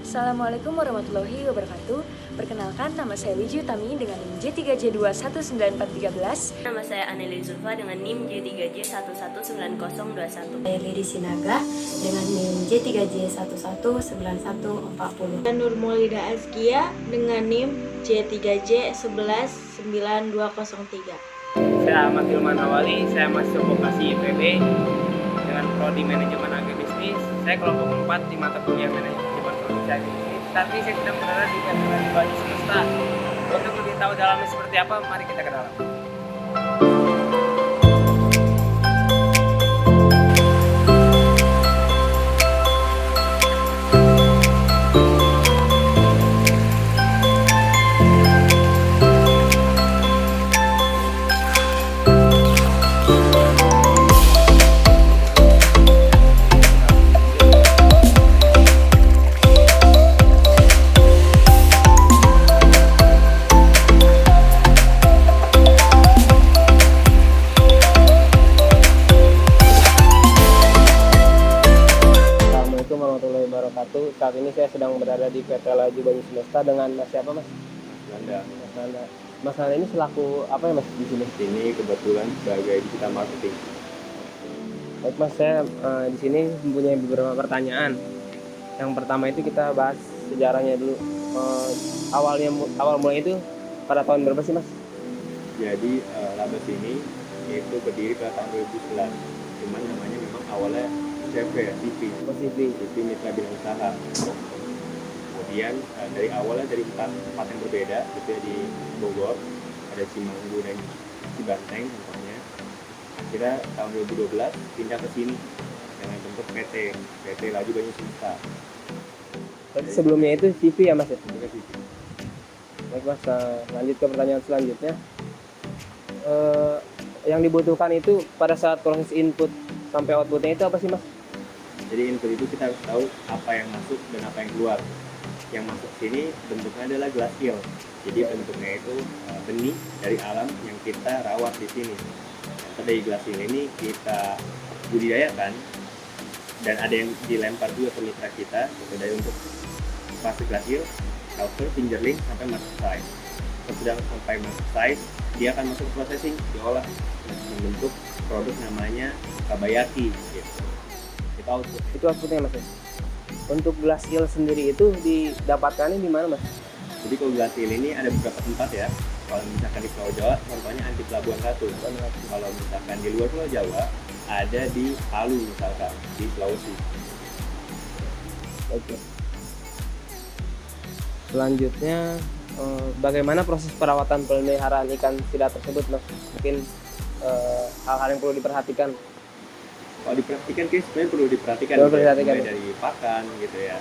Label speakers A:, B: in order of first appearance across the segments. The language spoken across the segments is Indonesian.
A: Assalamualaikum warahmatullahi wabarakatuh. Perkenalkan, nama saya Wiji Utami dengan NIM J3J219413.
B: Nama saya Aneli Zulfa dengan NIM J3J119021.
C: Saya Lady Sinaga dengan NIM J3J119140.
D: Dan Nur Maulida Azkia dengan NIM J3J1199203.
E: Saya Ahmad Hilman Awali, saya mahasiswa vokasi IPB dengan prodi manajemen agribisnis. Saya kelompok 4 di mata kuliah manajemen produksi agribisnis. Saat ini saya sedang berada di Kantor Baju Semesta. Untuk lebih tahu dalamnya seperti apa, mari kita ke dalam. Warahmatullahi wabarakatuh. Saat ini saya sedang berada di PT Laju Banyu Semesta dengan Mas siapa, Mas?
F: Nanda.
E: Mas Nanda. Mas Nanda ini selaku apa ya, Mas, di sini?
F: Ini kebetulan sebagai digital marketing.
E: Baik, Mas, saya di sini mempunyai beberapa pertanyaan. Yang pertama itu kita bahas sejarahnya dulu. Awal mulai itu pada tahun berapa sih, Mas?
F: Jadi Labas ini itu berdiri pada tahun 2011. Cuman namanya memang awalnya CV ya, CV. CV Mitra Bina Usaha. Kemudian dari awalnya dari empat tempat yang berbeda, gitu ya, di Bogor, ada Cimanggu dan Cibanteng contohnya. Akhirnya tahun 2012 pindah ke sini dengan bentuk PT Laju Banyu Semesta.
E: Berarti sebelumnya itu CV ya, Mas ya?
F: Juga CV.
E: Baik, Mas, lanjut ke pertanyaan selanjutnya. Yang dibutuhkan itu pada saat proses input sampai outputnya itu apa sih, Mas?
F: Jadi input itu kita harus tahu apa yang masuk dan apa yang keluar. Yang masuk sini bentuknya adalah glass eel. Jadi bentuknya itu benih dari alam yang kita rawat di sini. Nanti dari glass eel ini kita budidayakan dan ada yang dilempar juga ke mitra kita, gitu, dari untuk fase glass eel, outer, fingerling sampai masuk size. Sedang sampai masuk size, dia akan masuk processing, diolah membentuk produk namanya kabayaki, gitu.
E: Itu outputnya, Mas ya? Untuk glass eel sendiri itu didapatkannya di mana, Mas?
F: Jadi kalau glass eel ini ada beberapa tempat ya. Kalau misalkan di Pulau Jawa, contohnya di Pelabuhan Ratu. Kalau misalkan di luar Pulau Jawa, ada di Palu misalkan, di Sulawesi.
E: Oke. Selanjutnya, bagaimana proses perawatan pemeliharaan ikan sidap tersebut, Mas? Mungkin hal-hal yang perlu diperhatikan.
F: Kalau diperhatikan, sebenarnya perlu diperhatikan, mulai dari pakan gitu ya.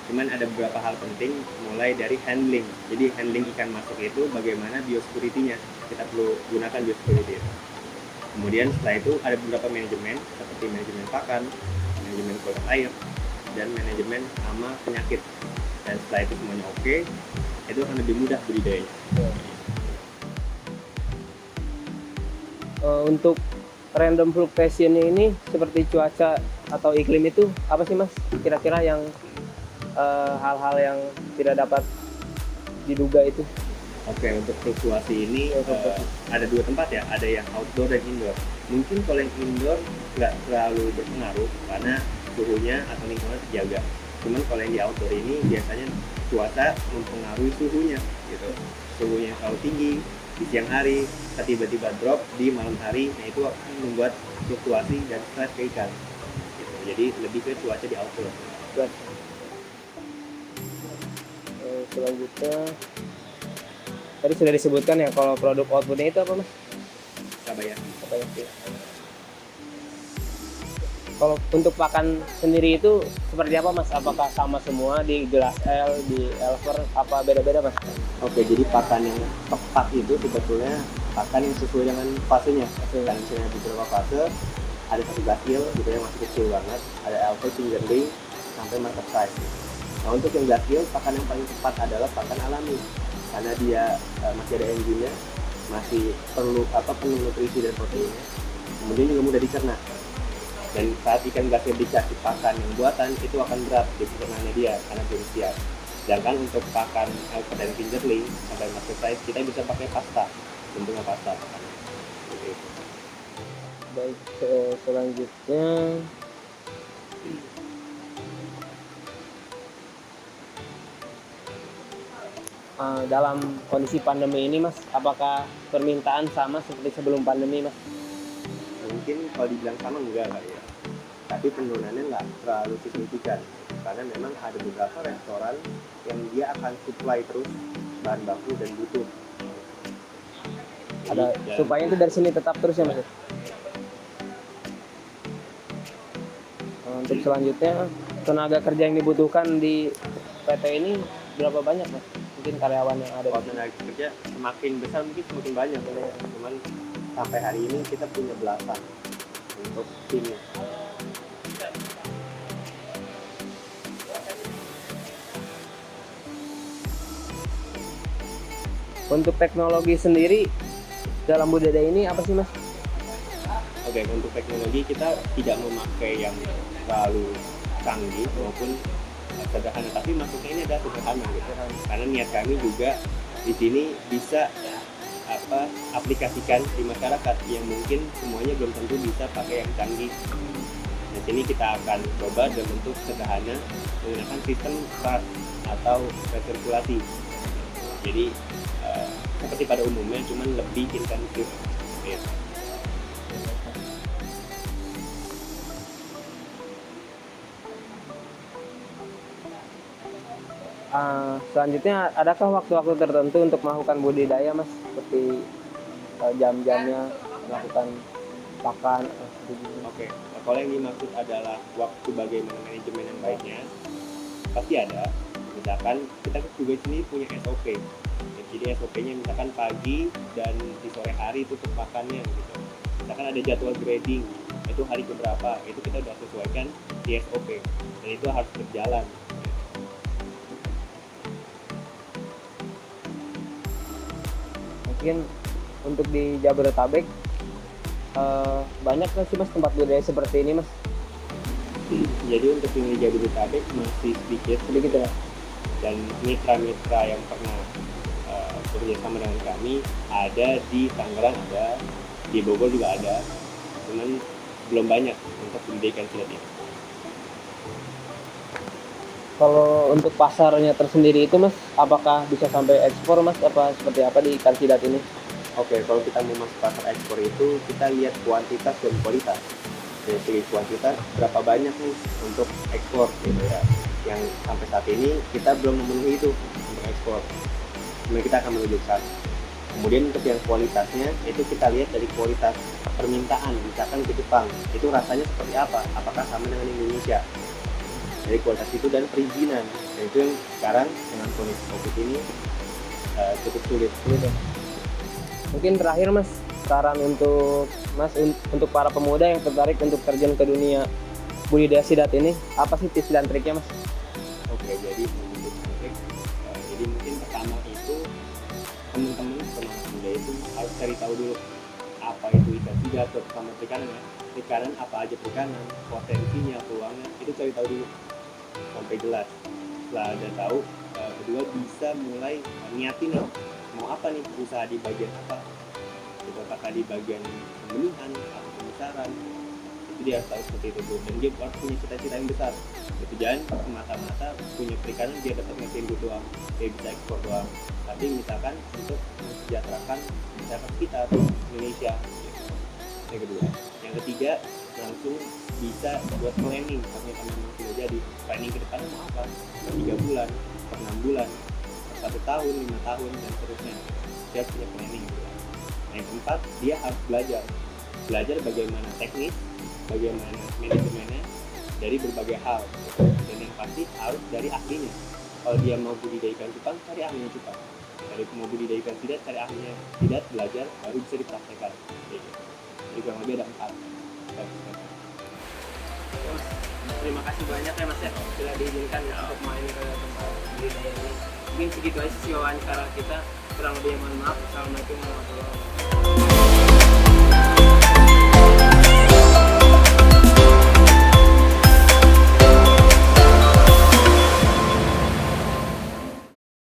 F: Cuman ada beberapa hal penting, mulai dari handling. Jadi handling ikan masuk itu bagaimana biosecurity-nya. Kita perlu gunakan biosecurity. Kemudian setelah itu ada beberapa manajemen, seperti manajemen pakan, manajemen kualitas air, dan manajemen sama penyakit. Dan setelah itu semuanya oke, itu akan lebih mudah budidayanya.
E: Untuk random fluctuation ini seperti cuaca atau iklim itu apa sih, Mas? Kira-kira yang hal-hal yang tidak dapat diduga itu?
F: Oke, untuk fluktuasi ini ada dua tempat ya, ada yang outdoor dan indoor. Mungkin kalau yang indoor nggak terlalu berpengaruh karena suhunya atau lingkungan terjaga. Cuman kalau yang di outdoor ini biasanya cuaca mempengaruhi suhunya, gitu. Suhunya terlalu tinggi di siang hari, tiba-tiba drop di malam hari, nah itu akan membuat fluktuasi dan stres ke ikan. Gitu. Jadi lebih ke cuaca di outdoor.
E: Selanjutnya, tadi sudah disebutkan ya kalau produk outputnya itu apa, Mas?
F: Kabayaki.
E: Kalau untuk pakan sendiri itu seperti apa, Mas? Apakah sama semua di glass eel, di elver, apa beda-beda, Mas?
F: Oke, jadi pakan yang tepat itu sebetulnya pakan yang sesuai dengan fasenya. Kan misalnya beberapa fase, ada satu glass eel gitu yang masih kecil banget, ada alpha, fingerling, sampai market size. Nah, untuk yang glass eel, pakan yang paling tepat adalah pakan alami, karena dia masih ada enzimnya, masih perlu penuh nutrisi dan proteinnya, kemudian juga mudah dicerna. Dan saat ikan gasnya dikasih pakan yang buatan, itu akan berat di pencernaan dia karena belum siap. Sedangkan untuk pakan helper dan fingerling sampai master size kita bisa pakai pasta, bentuknya pasta. Oke.
E: Baik, selanjutnya dalam kondisi pandemi ini Mas, apakah permintaan sama seperti sebelum pandemi Mas?
F: Mungkin kalau dibilang sama enggak kali ya, tapi penurunannya nggak terlalu signifikan karena memang ada beberapa restoran yang dia akan supply terus bahan baku dan butuh.
E: Ada supaya itu dari sini tetap terus ya Mas? Untuk selanjutnya, tenaga kerja yang dibutuhkan di PT ini berapa banyak Mas? Mungkin karyawan yang ada
F: Kalau
E: di sini.
F: tenaga kerja semakin besar mungkin semakin banyak ya. Cuman sampai hari ini kita punya belasan untuk tim.
E: Untuk teknologi sendiri dalam budidaya ini apa sih Mas?
F: Oke, untuk teknologi kita tidak memakai yang terlalu canggih maupun sederhana, tapi maksudnya ini adalah sederhana gitu. Karena niat kami juga di sini bisa aplikasikan di masyarakat yang mungkin semuanya belum tentu bisa pakai yang canggih. Di sini kita akan coba dalam bentuk sederhana menggunakan sistem SARS atau resirkulasi. Jadi seperti pada umumnya, cuman lebih intensif. Ya.
E: Selanjutnya, adakah waktu-waktu tertentu untuk melakukan budidaya Mas? Seperti jam-jamnya melakukan pakan?
F: Oke, kalau yang dimaksud adalah waktu bagaimana manajemen yang baiknya, pasti ada. Misalkan kita juga sini punya SOP. Jadi SOP-nya misalkan pagi dan di sore hari itu untuk makannya gitu. Misalkan ada jadwal grading, itu hari keberapa, itu kita udah sesuaikan di SOP. Dan itu harus berjalan.
E: Mungkin untuk di Jabodetabek banyak nggak sih Mas tempat budidaya seperti ini Mas?
F: Jadi untuk yang di Jabodetabek masih sedikit
E: ya.
F: Dan mitra-mitra yang pernah bekerjasama dengan kami ada di Tangerang, ada di Bogor juga ada, cuman belum banyak untuk budidaya ikan sidat ini.
E: Kalau untuk pasarnya tersendiri itu Mas, apakah bisa sampai ekspor Mas? Apa seperti apa di ikan sidat ini?
F: Oke, kalau kita mau masuk pasar ekspor itu kita lihat kuantitas dan kualitas. Dari segi kuantitas berapa banyak nih untuk ekspor gitu ya. Yang sampai saat ini kita belum memenuhi itu untuk ekspor. Kemudian kita akan menuju ke sana. Kemudian untuk yang kualitasnya itu kita lihat dari kualitas permintaan, misalkan ke Jepang itu rasanya seperti apa? Apakah sama dengan Indonesia? Dari kualitas itu dan perizinan. Dan itu yang sekarang dengan kondisi COVID ini cukup sulit.
E: Mungkin terakhir Mas, saran untuk Mas untuk para pemuda yang tertarik untuk terjun ke dunia budidaya sidat ini, apa sih tips dan triknya Mas?
F: Oke, jadi untuk trik, jadi mungkin pertama itu teman-teman semangat muda itu harus cari tahu dulu apa itu ikan sidat, terutama perikanan ya. Perikanan apa aja perikanan, potensinya, peluangnya, itu cari tahu dulu sampai jelas. Setelah ada tahu, kedua bisa mulai niatin nih, mau apa nih usaha di bagian apa, itu apakah di bagian pembenihan atau pembesaran, itu dia harus tahu seperti itu dulu. Dan dia harus punya cita-cita yang besar, itu jangan semata-mata punya perikanan dia dapat ngasih duit doang, dia bisa ekspor doang, tapi misalkan untuk mensejahterakan masyarakat kita Indonesia. Yang kedua, yang ketiga langsung bisa buat planning. Artinya kalau memang sudah jadi planning ke depan mau apa, per 3 bulan, per 6 bulan, per 1 tahun, 5 tahun dan seterusnya. Dia harus punya planning gitu. Nah, yang keempat, dia harus belajar bagaimana teknis, bagaimana manajemennya dari berbagai hal, dan yang pasti harus dari ahlinya. Kalau dia mau budidaya ikan cupang, cari ahlinya cupang. Dari mau budidaya ikan sidat, cari ahlinya sidat, belajar, baru bisa dipraktekkan. Jadi kurang lebih ada 4.
E: Terima kasih banyak ya Mas ya, sudah diizinkan ya untuk main ke tempat budidaya ini. Mungkin segitu aja sih wawancara kita, kurang lebih mohon maaf. Assalamualaikum warahmatullahi wabarakatuh.